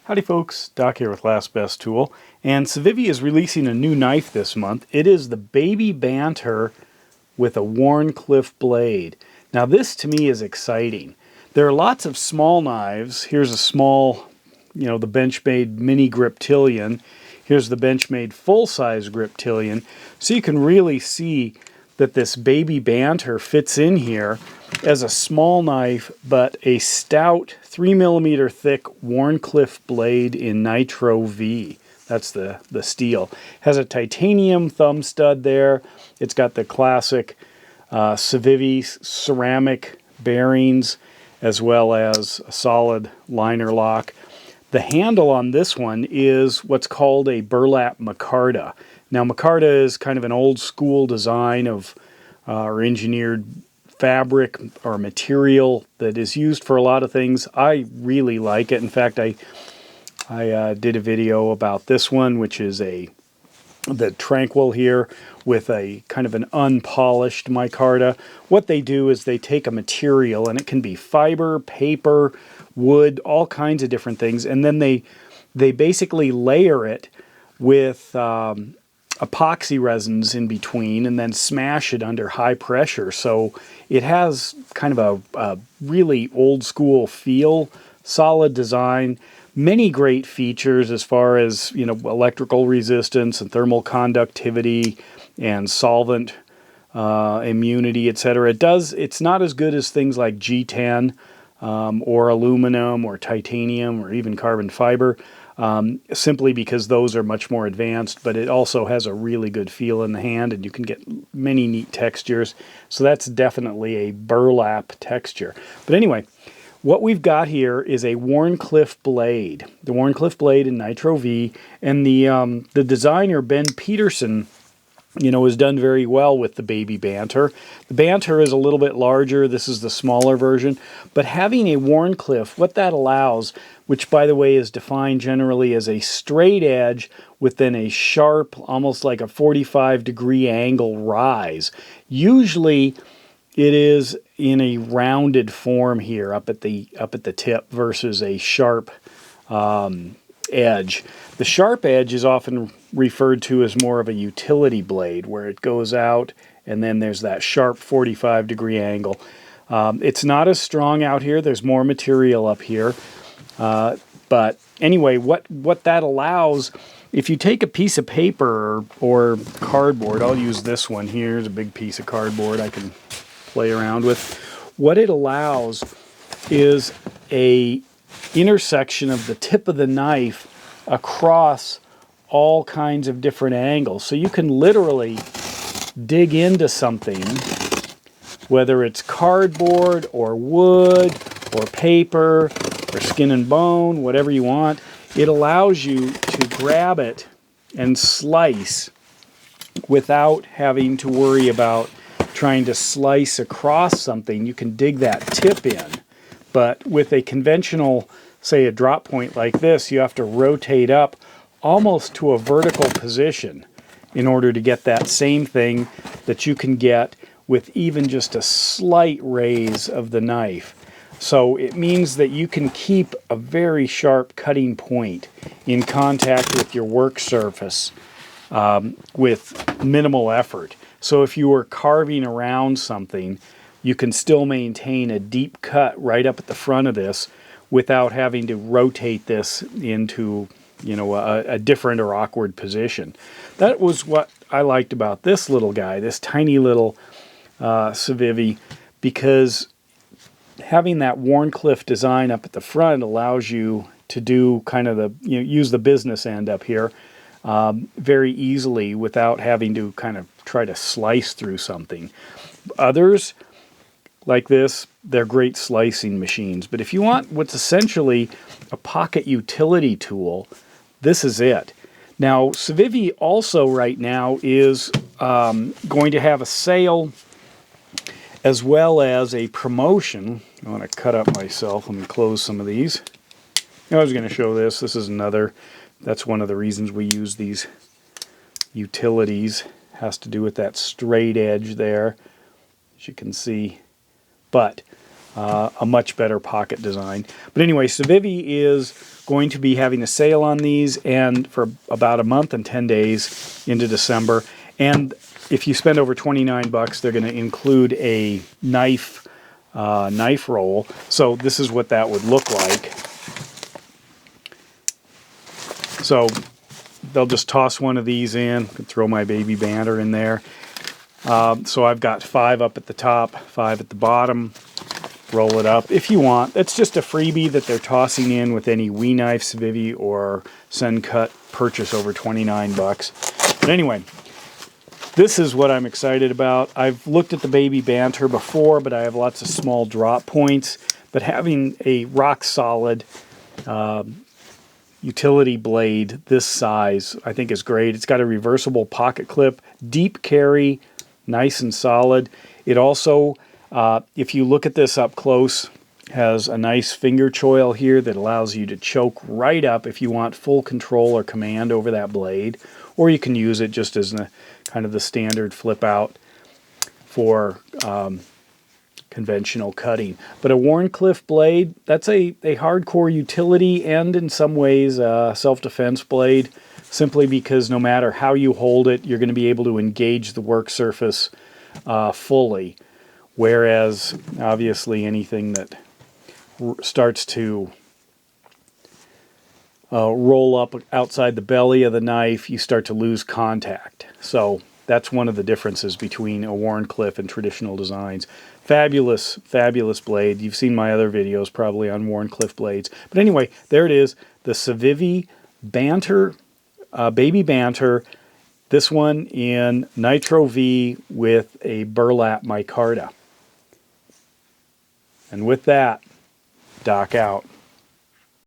Howdy folks, Doc here with Last Best Tool, and CIVIVI is releasing a new knife this month. It is the Baby Banter with a Wharncliffe blade. Now this to me is exciting. There are lots of small knives. Here's a small, the Benchmade mini Griptilian. Here's the Benchmade full-size Griptilian. So you can really see that this Baby Banter fits in here as a small knife, but a stout 3mm thick Wharncliffe blade in Nitro V. That's the steel. Has a titanium thumb stud there. It's got the classic CIVIVI ceramic bearings, as well as a solid liner lock. The handle on this one is what's called a burlap micarta. Now micarta is kind of an old school design of or engineered fabric or material that is used for a lot of things. I really like it. In fact, I did a video about this one, which is the Tranquil here with a kind of an unpolished micarta. What they do is they take a material, and it can be fiber, paper, wood, all kinds of different things, and then they basically layer it with epoxy resins in between and then smash it under high pressure. So it has kind of a really old school feel, solid design, many great features as far as, electrical resistance and thermal conductivity and solvent immunity, etc. It's not as good as things like G10 or aluminum or titanium or even carbon fiber. Simply because those are much more advanced, but it also has a really good feel in the hand, and you can get many neat textures. So that's definitely a burlap texture. But anyway, what we've got here is a Wharncliffe blade. The Wharncliffe blade in Nitro V, and the designer, Ben Peterson, has done very well with the Baby Banter. The Banter is a little bit larger. This is the smaller version. But having a Wharncliffe, what that allows, which by the way is defined generally as a straight edge with then a sharp, almost like a 45-degree angle rise. Usually it is in a rounded form here up at the tip versus a sharp edge. The sharp edge is often referred to as more of a utility blade, where it goes out and then there's that sharp 45-degree angle. It's not as strong out here. There's more material up here. But anyway, what that allows, if you take a piece of paper or cardboard, I'll use this one here. It's a big piece of cardboard I can play around with. What it allows is a intersection of the tip of the knife across all kinds of different angles. So you can literally dig into something, whether it's cardboard or wood or paper or skin and bone, whatever you want. It allows you to grab it and slice without having to worry about trying to slice across something. You can dig that tip in. But with a conventional, say a drop point like this, you have to rotate up almost to a vertical position in order to get that same thing that you can get with even just a slight raise of the knife. So it means that you can keep a very sharp cutting point in contact with your work surface with minimal effort. So if you were carving around something, you can still maintain a deep cut right up at the front of this without having to rotate this into, a different or awkward position. That was what I liked about this little guy, this tiny little CIVIVI, because having that Wharncliffe design up at the front allows you to do kind of use the business end up here very easily without having to kind of try to slice through something. Others, like this, they're great slicing machines. But if you want what's essentially a pocket utility tool, this is it. Now, CIVIVI also right now is going to have a sale as well as a promotion. I want to cut up myself. Let me close some of these. I was going to show this. This is another. That's one of the reasons we use these utilities. Has to do with that straight edge there, as you can see. But a much better pocket design. But anyway, CIVIVI is going to be having a sale on these, and for about a month and 10 days into December. And if you spend over 29 bucks, they're going to include a knife roll. So this is what that would look like. So they'll just toss one of these in, throw my Baby Banter in there. So I've got 5 up at the top, 5 at the bottom. Roll it up if you want. It's just a freebie that they're tossing in with any We Knife, CIVIVI, or Send-Cut purchase over 29 bucks. But anyway, this is what I'm excited about. I've looked at the Baby Banter before, but I have lots of small drop points. But having a rock-solid utility blade this size, I think is great. It's got a reversible pocket clip, deep carry, nice and solid. It also, if you look at this up close, has a nice finger choil here that allows you to choke right up if you want full control or command over that blade, or you can use it just as kind of the standard flip out for conventional cutting. But a Wharncliffe blade, that's a hardcore utility and in some ways a self-defense blade, simply because no matter how you hold it, you're going to be able to engage the work surface fully. Whereas obviously anything that starts to roll up outside the belly of the knife, you start to lose contact. So that's one of the differences between a Wharncliffe and traditional designs. Fabulous, fabulous blade. You've seen my other videos probably on Wharncliffe blades. But anyway, there it is, the CIVIVI Banter, Baby Banter. This one in Nitro V with a burlap micarta. And with that, Doc out.